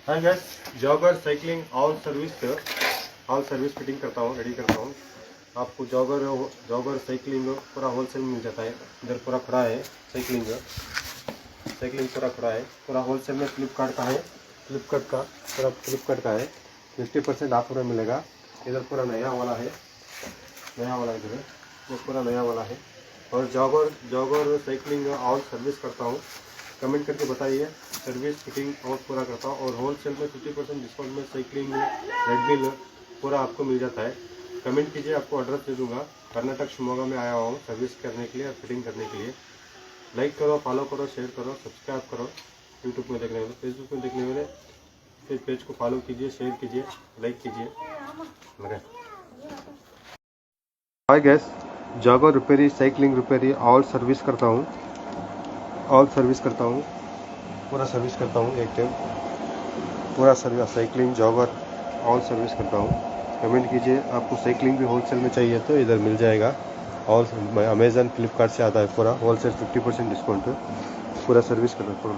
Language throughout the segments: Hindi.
Hi guys, jogger cycling all service fitting करता हूँ, रेडी करता हूँ। आपको जॉगर साइकिलिंग पूरा होलसेल मिल जाता है। इधर पूरा खड़ा है साइकिलिंग पूरा खड़ा है, पूरा होलसेल में फ्लिपकार्ट का है। फ्लिपकार्ट का है। 50% ऑफर में मिलेगा। इधर पूरा नया वाला है, इधर ये पूरा नया वाला है। और जॉगर साइकिलिंग ऑल सर्विस करता हूँ। कमेंट करके बताइए, सर्विस फिटिंग और पूरा करता हूँ। और होलसेल में 50% डिस्काउंट में साइकिलिंग रेडमिल पूरा आपको मिल जाता है। कमेंट कीजिए, आपको एड्रेस दे दूंगा। कर्नाटक शिमोगा में आया हुआ हूँ सर्विस करने के लिए और फिटिंग करने के लिए। लाइक करो, फॉलो करो, शेयर करो, सब्सक्राइब करो। यूट्यूब में देखने वाले, फेसबुक में देखने वाले फिर पेज को फॉलो कीजिए, शेयर कीजिए, लाइक कीजिए। Hi guys, jogger repairing, cycling repairing all service करता हूँ। पूरा सर्विस करता हूँ। एक टाइम पूरा service cycling jogger all service करता हूँ। कमेंट कीजिए, आपको साइकिलिंग भी होलसेल में चाहिए तो इधर मिल जाएगा। ऑल अमेजन फ्लिपकार्ट से आता है पूरा होलसेल 50% डिस्काउंट पे पूरा सर्विस करता हूँ।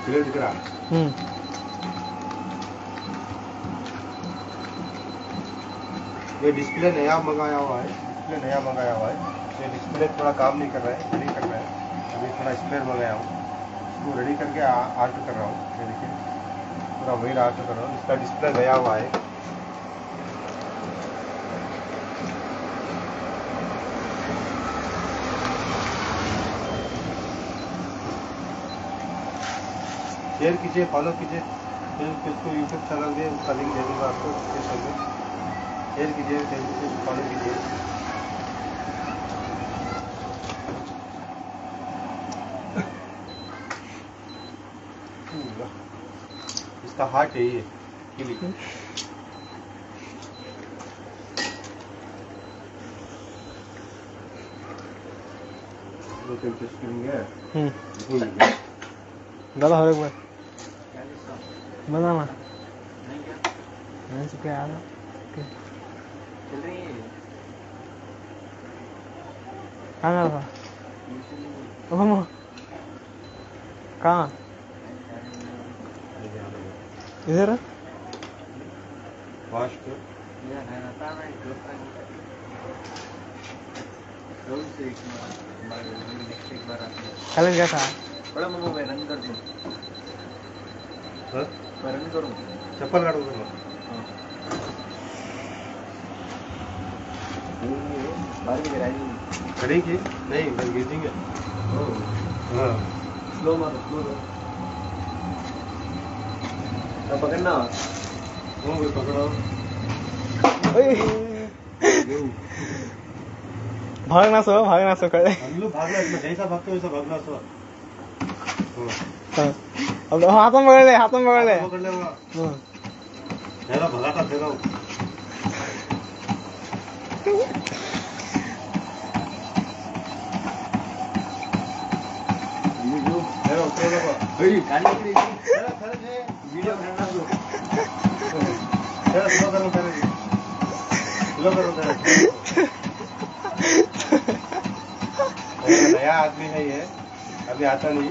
दिख रहा। ये डिस्प्ले नया मंगाया हुआ है। ये डिस्प्ले थोड़ा काम नहीं कर रहा है, रेडी कर रहा है। अभी थोड़ा स्पेयर मंगाया हूँ, इसको रेडी करके आर्ट कर रहा हूँ। ये देखिए, पूरा वही आर्ट कर रहा हूँ। इसका डिस्प्ले नया हुआ है। शेयर कीजिए, फॉलो कीजिए। किसको यूट्यूब चैनल दे, उसका लिंक दे दूँगा आपको डिस्क्रिप्शन में। शेयर कीजिए, फॉलो कीजिए। इसका हार्ट है ये किली। दादा हो एक बार बनाना नहीं चुके यार। चल रही है कहाँ था? कहाँ? इधर है? फास्ट कल क्या था? बड़ा मम्मा मैं रन कर दूँ, मैं रन करूँ। चप्पल काटो बाहर की गिराई खड़ी की नहीं, बस गिरेंगे। हाँ, स्लो मारो, स्लो अब पकड़ना। भी पकड़ो। भागना सो करे। हल्लू भागना, इसमें जैसा भागते हो वैसा भागना सो। अब हाथों में पकड़ ले। पकड़ ले वो। तेरा भगाता तेरा। वीडियो बनाना तो नया आदमी है ये, अभी आता नहीं।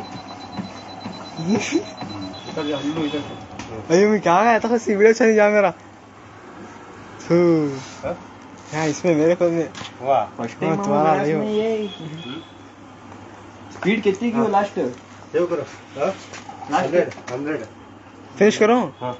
अरे मैं क्या गया था वीडियो अच्छा नहीं जा मेरा। हाँ इसमें मेरे को में वाह, तुम्हारा नहीं हो। स्पीड कितनी की हो लास्ट? सेव करो। 100 फिनिश करो। हाँ।